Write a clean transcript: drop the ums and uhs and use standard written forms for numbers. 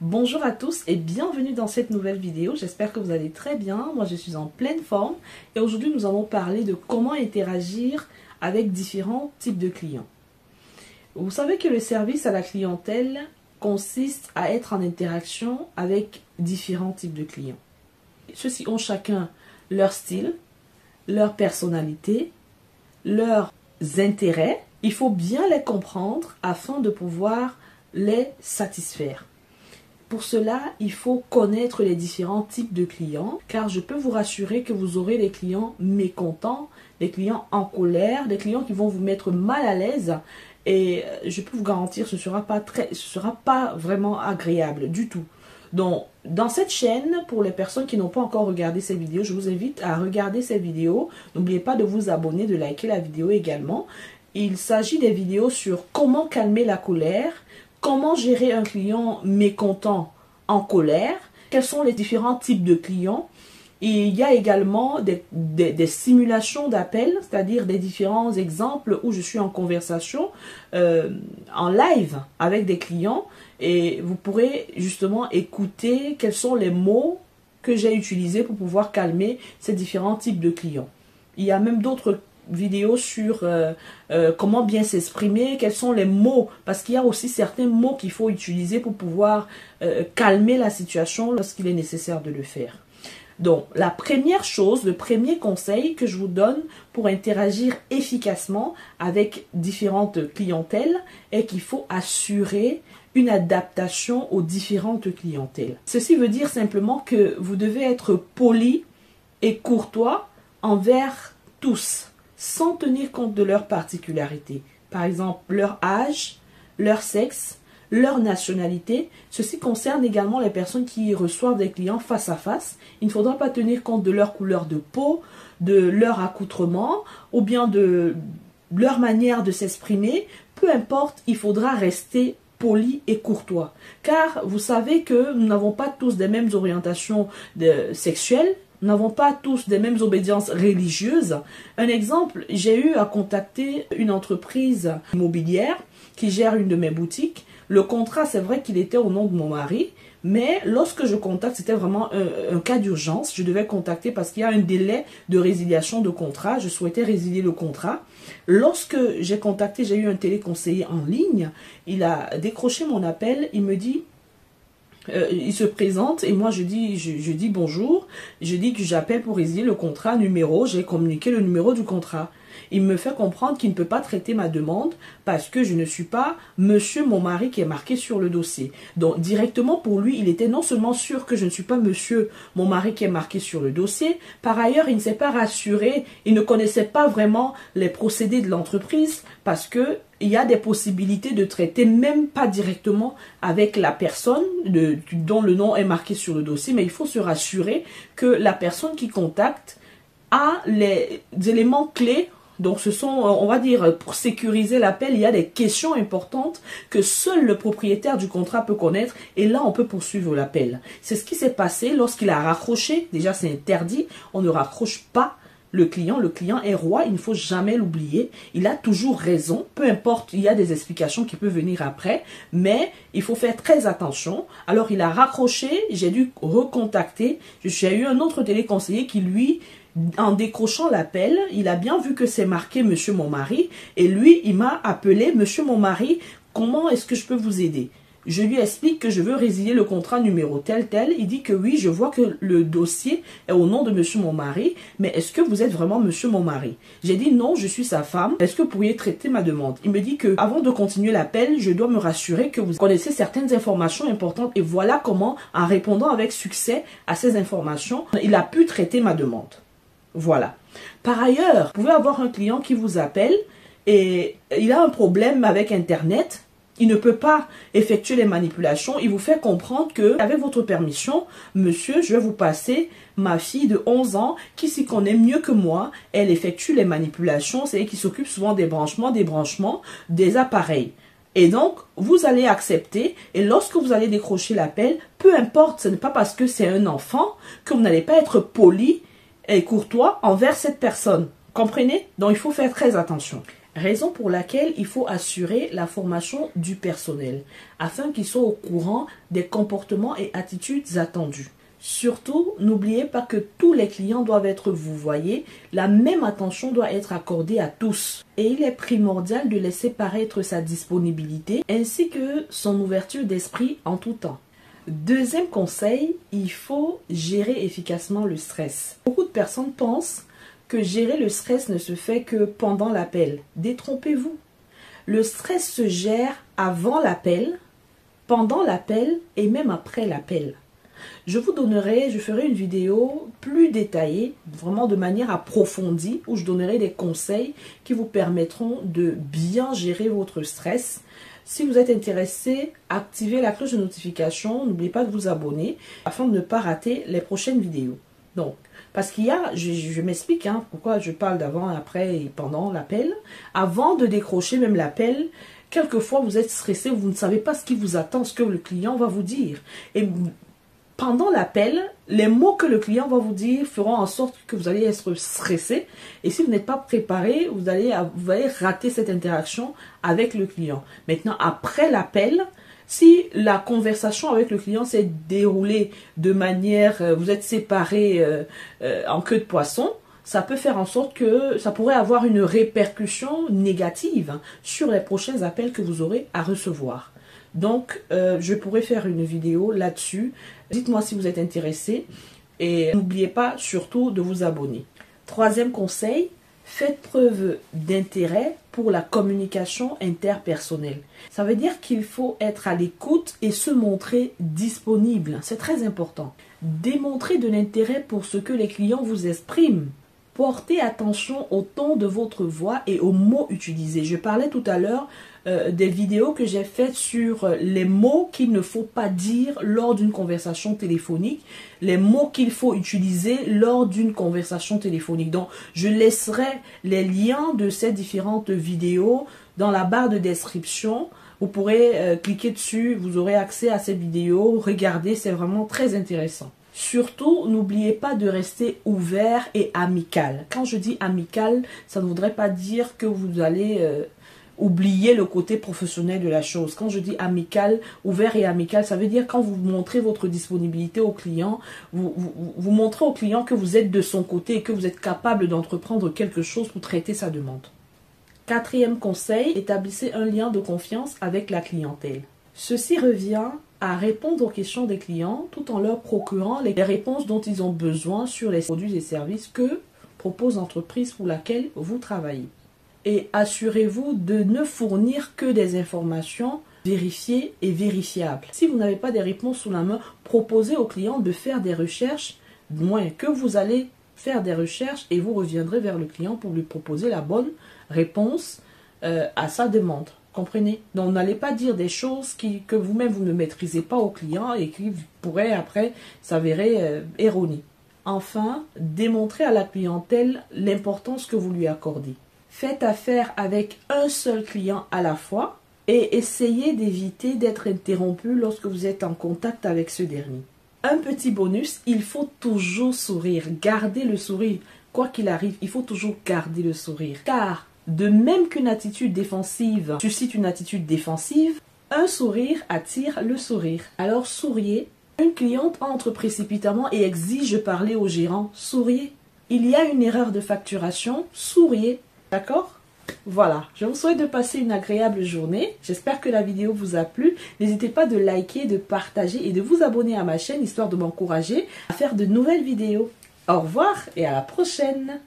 Bonjour à tous et bienvenue dans cette nouvelle vidéo. J'espère que vous allez très bien. Moi, je suis en pleine forme et aujourd'hui, nous allons parler de comment interagir avec différents types de clients. Vous savez que le service à la clientèle consiste à être en interaction avec différents types de clients. Ceux-ci ont chacun leur style, leur personnalité, leurs intérêts. Il faut bien les comprendre afin de pouvoir les satisfaire. Pour cela, il faut connaître les différents types de clients, car je peux vous rassurer que vous aurez des clients mécontents, des clients en colère, des clients qui vont vous mettre mal à l'aise, et je peux vous garantir ce sera pas vraiment agréable du tout. Donc, dans cette chaîne, pour les personnes qui n'ont pas encore regardé ces vidéos, je vous invite à regarder ces vidéos. N'oubliez pas de vous abonner, de liker la vidéo également. Il s'agit des vidéos sur comment calmer la colère, comment gérer un client mécontent en colère, quels sont les différents types de clients. Et il y a également des simulations d'appels, c'est-à-dire des différents exemples où je suis en conversation en live avec des clients et vous pourrez justement écouter quels sont les mots que j'ai utilisés pour pouvoir calmer ces différents types de clients. Il y a même d'autres vidéos sur comment bien s'exprimer, quels sont les mots, parce qu'il y a aussi certains mots qu'il faut utiliser pour pouvoir calmer la situation lorsqu'il est nécessaire de le faire. Donc, la première chose, le premier conseil que je vous donne pour interagir efficacement avec différentes clientèles est qu'il faut assurer une adaptation aux différentes clientèles. Ceci veut dire simplement que vous devez être poli et courtois envers tous, sans tenir compte de leurs particularités. Par exemple, leur âge, leur sexe, leur nationalité. Ceci concerne également les personnes qui reçoivent des clients face à face. Il ne faudra pas tenir compte de leur couleur de peau, de leur accoutrement ou bien de leur manière de s'exprimer. Peu importe, il faudra rester poli et courtois. Car vous savez que nous n'avons pas tous des mêmes orientations sexuelles. Nous n'avons pas tous des mêmes obédiences religieuses. Un exemple, j'ai eu à contacter une entreprise immobilière qui gère une de mes boutiques. Le contrat, c'est vrai qu'il était au nom de mon mari, mais lorsque je contacte, c'était vraiment un cas d'urgence. Je devais contacter parce qu'il y a un délai de résiliation de contrat. Je souhaitais résilier le contrat. Lorsque j'ai contacté, j'ai eu un téléconseiller en ligne. Il a décroché mon appel. Il me dit... il se présente et moi je dis bonjour, je dis que j'appelle pour résilier le contrat numéro, j'ai communiqué le numéro du contrat. Il me fait comprendre qu'il ne peut pas traiter ma demande parce que je ne suis pas monsieur mon mari qui est marqué sur le dossier. Donc directement pour lui, il était non seulement sûr que je ne suis pas monsieur mon mari qui est marqué sur le dossier, par ailleurs il ne s'est pas rassuré, il ne connaissait pas vraiment les procédés de l'entreprise parce que il y a des possibilités de traiter même pas directement avec la personne dont le nom est marqué sur le dossier, mais il faut se rassurer que la personne qui contacte a les éléments clés. Donc ce sont, on va dire, pour sécuriser l'appel, il y a des questions importantes que seul le propriétaire du contrat peut connaître et là on peut poursuivre l'appel. C'est ce qui s'est passé lorsqu'il a raccroché. Déjà c'est interdit, on ne raccroche pas le client est roi, il ne faut jamais l'oublier, il a toujours raison, peu importe, il y a des explications qui peuvent venir après, mais il faut faire très attention. Alors il a raccroché, j'ai dû recontacter, j'ai eu un autre téléconseiller qui lui, en décrochant l'appel, il a bien vu que c'est marqué monsieur mon mari, et lui il m'a appelé monsieur mon mari, comment est-ce que je peux vous aider? Je lui explique que je veux résilier le contrat numéro tel. Il dit que oui, je vois que le dossier est au nom de monsieur mon mari, mais est-ce que vous êtes vraiment monsieur mon mari? J'ai dit non, je suis sa femme. Est-ce que vous pourriez traiter ma demande? Il me dit que avant de continuer l'appel, je dois me rassurer que vous connaissez certaines informations importantes et voilà comment, en répondant avec succès à ces informations, il a pu traiter ma demande. Voilà. Par ailleurs, vous pouvez avoir un client qui vous appelle et il a un problème avec Internet. Il ne peut pas effectuer les manipulations. Il vous fait comprendre que, avec votre permission, monsieur, je vais vous passer ma fille de 11 ans qui s'y connaît mieux que moi. Elle effectue les manipulations. C'est elle qui s'occupe souvent des branchements, des appareils. Et donc, vous allez accepter. Et lorsque vous allez décrocher l'appel, peu importe, ce n'est pas parce que c'est un enfant que vous n'allez pas être poli et courtois envers cette personne. Comprenez? Donc, il faut faire très attention. Raison pour laquelle il faut assurer la formation du personnel, afin qu'ils soient au courant des comportements et attitudes attendus. Surtout, n'oubliez pas que tous les clients doivent être vouvoyés, la même attention doit être accordée à tous. Et il est primordial de laisser paraître sa disponibilité ainsi que son ouverture d'esprit en tout temps. Deuxième conseil, il faut gérer efficacement le stress. Beaucoup de personnes pensent que gérer le stress ne se fait que pendant l'appel. Détrompez-vous. Le stress se gère avant l'appel, pendant l'appel et même après l'appel. Je ferai une vidéo plus détaillée, vraiment de manière approfondie, où je donnerai des conseils qui vous permettront de bien gérer votre stress. Si vous êtes intéressé, activez la cloche de notification, n'oubliez pas de vous abonner afin de ne pas rater les prochaines vidéos. Donc, parce qu'il y a, je m'explique pourquoi je parle d'avant, après et pendant l'appel. Avant de décrocher même l'appel, quelquefois vous êtes stressé, vous ne savez pas ce qui vous attend, ce que le client va vous dire. Et pendant l'appel, les mots que le client va vous dire feront en sorte que vous allez être stressé. Et si vous n'êtes pas préparé, vous allez rater cette interaction avec le client. Maintenant, après l'appel, si la conversation avec le client s'est déroulée de manière, vous êtes séparés en queue de poisson, ça peut faire en sorte que ça pourrait avoir une répercussion négative sur les prochains appels que vous aurez à recevoir. Donc, je pourrais faire une vidéo là-dessus. Dites-moi si vous êtes intéressé et n'oubliez pas surtout de vous abonner. Troisième conseil, faites preuve d'intérêt pour la communication interpersonnelle. Ça veut dire qu'il faut être à l'écoute et se montrer disponible. C'est très important. Démontrez de l'intérêt pour ce que les clients vous expriment. Portez attention au ton de votre voix et aux mots utilisés. Je parlais tout à l'heure des vidéos que j'ai faites sur les mots qu'il ne faut pas dire lors d'une conversation téléphonique, les mots qu'il faut utiliser lors d'une conversation téléphonique. Donc, je laisserai les liens de ces différentes vidéos dans la barre de description. Vous pourrez cliquer dessus, vous aurez accès à ces vidéos. Regardez, c'est vraiment très intéressant. Surtout, n'oubliez pas de rester ouvert et amical. Quand je dis amical, ça ne voudrait pas dire que vous allez oublier le côté professionnel de la chose. Quand je dis amical, ouvert et amical, ça veut dire quand vous montrez votre disponibilité au client, vous montrez au client que vous êtes de son côté et que vous êtes capable d'entreprendre quelque chose pour traiter sa demande. Quatrième conseil, établissez un lien de confiance avec la clientèle. Ceci revient à répondre aux questions des clients tout en leur procurant les réponses dont ils ont besoin sur les produits et services que propose l'entreprise pour laquelle vous travaillez. Et assurez-vous de ne fournir que des informations vérifiées et vérifiables. Si vous n'avez pas des réponses sous la main, proposez au client de faire des recherches, moins que vous allez faire des recherches et vous reviendrez vers le client pour lui proposer la bonne réponse à sa demande. Comprenez? Donc, n'allez pas dire des choses que vous-même vous ne maîtrisez pas au client et qui pourraient après s'avérer erronées. Enfin, démontrez à la clientèle l'importance que vous lui accordez. Faites affaire avec un seul client à la fois et essayez d'éviter d'être interrompu lorsque vous êtes en contact avec ce dernier. Un petit bonus, il faut toujours sourire. Gardez le sourire. Quoi qu'il arrive, il faut toujours garder le sourire. Car de même qu'une attitude défensive suscite une attitude défensive, un sourire attire le sourire. Alors souriez. Une cliente entre précipitamment et exige de parler au gérant. Souriez. Il y a une erreur de facturation. Souriez. D'accord? Voilà, je vous souhaite de passer une agréable journée. J'espère que la vidéo vous a plu. N'hésitez pas de liker, de partager et de vous abonner à ma chaîne histoire de m'encourager à faire de nouvelles vidéos. Au revoir et à la prochaine!